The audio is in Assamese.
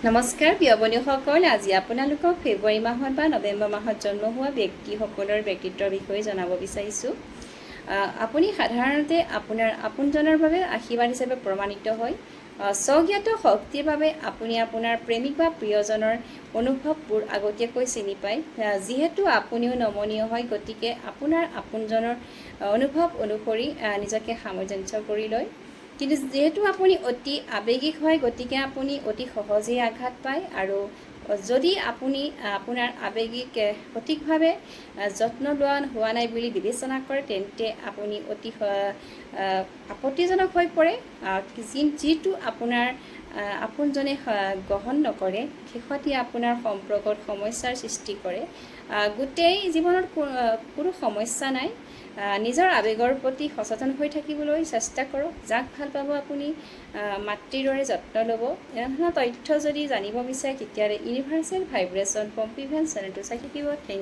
নমস্কাৰ প্ৰিয় বন্ধুসকল, আজি আপোনালোকক ফেব্ৰুৱাৰী মাহত বা নৱেম্বৰ মাহত জন্ম হোৱা ব্যক্তিসকলৰ ব্যক্তিত্বৰ বিষয়ে জনাব বিচাৰিছোঁ। আপুনি সাধাৰণতে আপোনাৰ আপোনজনৰ বাবে আশীৰ্বাদ হিচাপে প্ৰমাণিত হয়। স্বজ্ঞাত শক্তিৰ বাবে আপুনি আপোনাৰ প্ৰেমিক বা প্ৰিয়জনৰ অনুভৱবোৰ আগতীয়াকৈ চিনি পায়। যিহেতু আপুনিও নমনীয় হয়, গতিকে আপোনাৰ আপোনজনৰ অনুভৱ অনুসৰি নিজকে সামঞ্জস্য কৰি লয়। কিন্তু যেহেতু আপুনি অতি আৱেগিক হয়, গতিকে আপুনি অতি সহজেই আঘাত পায় আৰু যদি আপুনি আপোনাৰ আৱেগিক সঠিকভাৱে যত্ন লোৱা হোৱা নাই বুলি বিবেচনা কৰে, তেন্তে আপুনি অতি আপত্তিজনক হৈ পৰে। যিটো আপোনাৰ আপোনজনে গ্ৰহণ নকৰে, শেষত আপোনাৰ সম্পৰ্কত সমস্যাৰ সৃষ্টি কৰে। গোটেই জীৱনত কোনো সমস্যা নাই। নিজৰ আৱেগৰ প্ৰতি সচেতন হৈ থাকিবলৈ চেষ্টা কৰক। যাক ভাল পাব আপুনি মাতৃৰ দৰে যত্ন ল'ব। এনেধৰণৰ তথ্য যদি জানিব বিচাৰে, তেতিয়াহ'লে ইউনিভাৰ্চেল ভাইব্ৰেশ্যন পম্পিভেন চেনেলটো চাই থাকিব। Thank U.